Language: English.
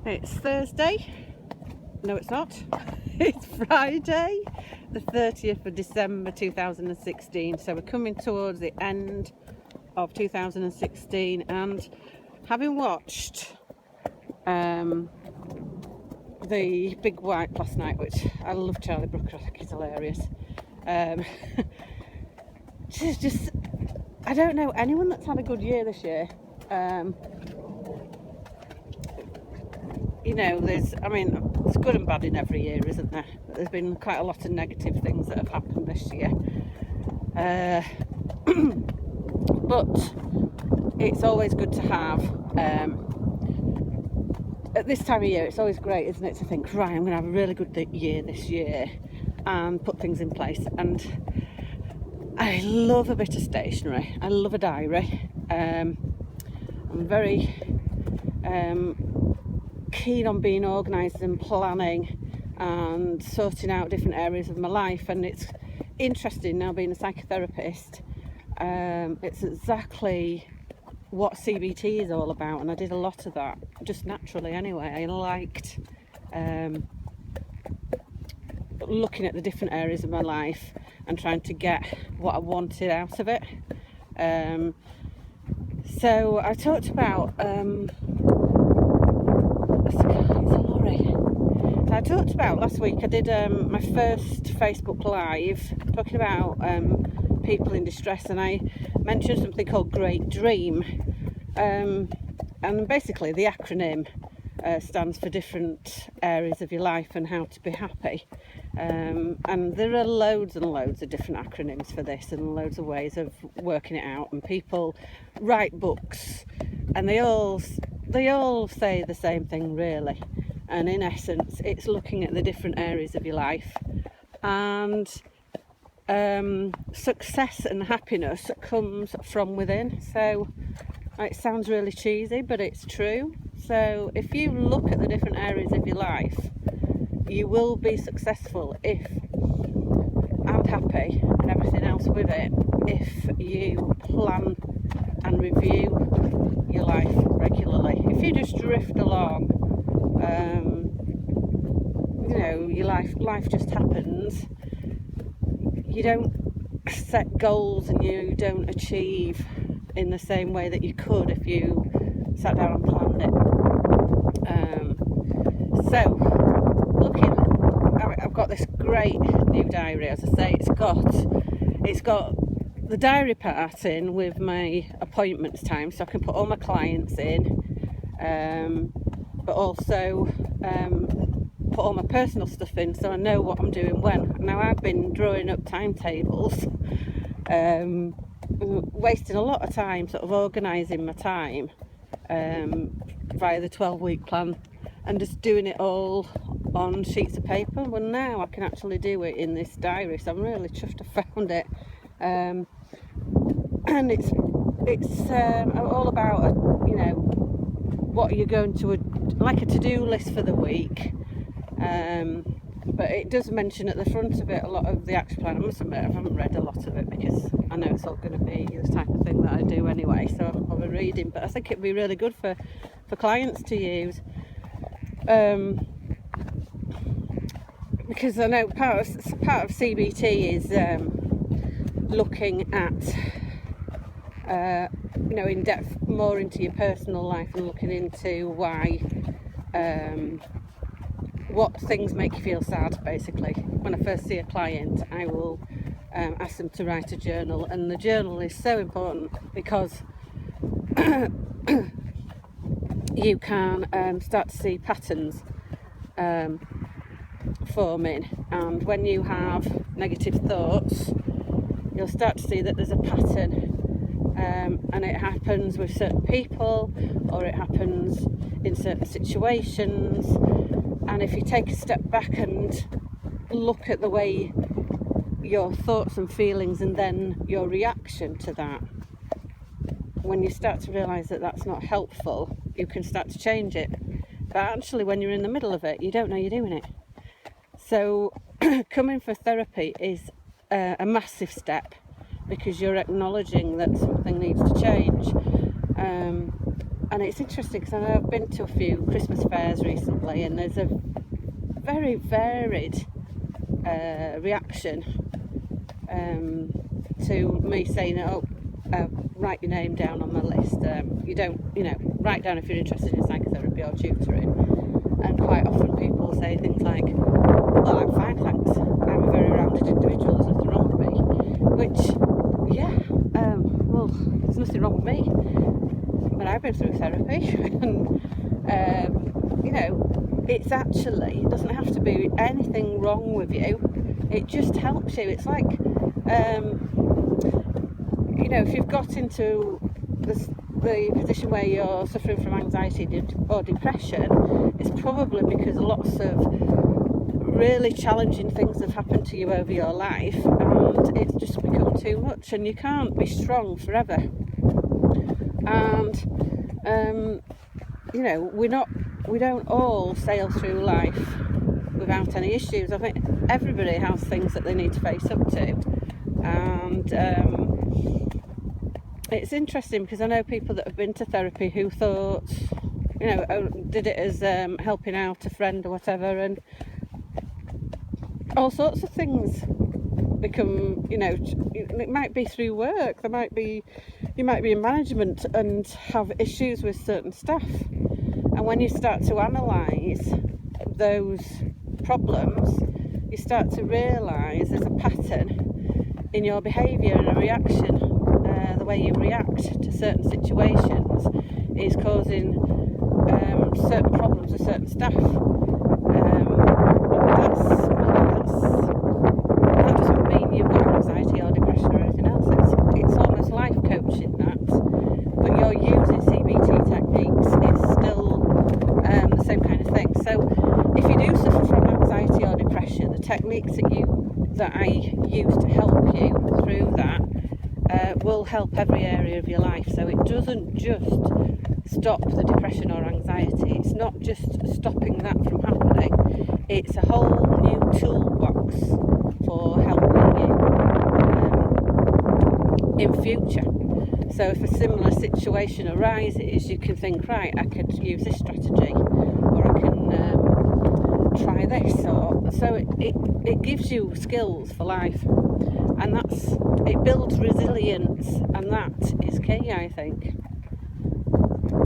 It's Thursday. No, it's not. It's Friday, the 30th of December 2016. So we're coming towards the end of 2016, and having watched the Big Wipe last night, which I love Charlie Brooker, I think he's hilarious. Just I don't know anyone that's had a good year this year. You know, it's good and bad in every year, isn't there? But there's been quite a lot of negative things that have happened this year. But it's always good to have, at this time of year, it's always great, isn't it, to think, right, I'm going to have a really good year this year and put things in place. And I love a bit of stationery. I love a diary. I'm very keen on being organised and planning and sorting out different areas of my life, and it's interesting now being a psychotherapist. It's exactly what CBT is all about, and I did a lot of that just naturally anyway. I liked looking at the different areas of my life and trying to get what I wanted out of it. So I talked about I talked about last week, I did my first Facebook Live talking about people in distress, and I mentioned something called Great Dream, and basically the acronym stands for different areas of your life and how to be happy, and there are loads and loads of different acronyms for this and loads of ways of working it out, and people write books and they all say the same thing really. And in essence, it's looking at the different areas of your life, and success and happiness comes from within. So it sounds really cheesy, but it's true. So if you look at the different areas of your life, you will be successful and happy and everything else with it if you plan and review your life regularly. If you just drift along, you know, your life just happens. You don't set goals and you don't achieve in the same way that you could if you sat down and planned it. So I've got this great new diary. As I say, it's got the diary part in with my appointments time, so I can put all my clients in, but also put all my personal stuff in, so I know what I'm doing when. Now, I've been drawing up timetables, wasting a lot of time sort of organising my time via the 12-week plan and just doing it all on sheets of paper. Well, now I can actually do it in this diary, so I'm really chuffed I found it. And it's all about you know, what you're going to, like a to-do list for the week. But it does mention at the front of it a lot of the action plan. I must admit, I haven't read a lot of it because I know it's all going to be the type of thing that I do anyway, so I haven't bothered reading. But I think it'd be really good for clients to use, because I know part of CBT is looking at you know, in depth more into your personal life and looking into why, what things make you feel sad. Basically, when I first see a client, I will ask them to write a journal, and the journal is so important because you can start to see patterns forming, and when you have negative thoughts, you'll start to see that there's a pattern, and it happens with certain people, or it happens in certain situations. And if you take a step back and look at the way your thoughts and feelings and then your reaction to that, when you start to realise that that's not helpful, you can start to change it. But actually, when you're in the middle of it, you don't know you're doing it. So coming for therapy is a massive step, because you're acknowledging that something needs to change, And it's interesting because I know I've been to a few Christmas fairs recently, and there's a very varied reaction to me saying, write your name down on my list. You don't, write down if you're interested in psychotherapy or tutoring. And quite often people say things like, well, I'm fine, thanks. I'm a very rounded individual, there's nothing wrong with me. Which, yeah, well, there's nothing wrong with me. But I've been through therapy, and, it's actually, it doesn't have to be anything wrong with you. It just helps you. It's like, if you've got into the position where you're suffering from anxiety or depression, it's probably because lots of really challenging things have happened to you over your life, and it's just become too much, and you can't be strong forever. And we don't all sail through life without any issues. I think everybody has things that they need to face up to, and it's interesting because I know people that have been to therapy who thought, did it as helping out a friend or whatever, and all sorts of things become, it might be through work, you might be in management and have issues with certain staff, and when you start to analyse those problems, you start to realise there's a pattern in your behaviour and a reaction. The way you react to certain situations is causing certain problems with certain staff. That doesn't mean you've got anxiety or depression or anything else. It's almost life coaching that, but you're using CBT techniques. It's still the same kind of thing. So if you do suffer from anxiety or depression, the techniques that I use to help you through that will help every area of your life. So it doesn't just stop the depression or anxiety. It's not just stopping that from happening. It's a whole new toolbox for helping you in future. So if a similar situation arises, you can think, right, I could use this strategy, or I can try this, or so it gives you skills for life. And it builds resilience, and that is key, I think.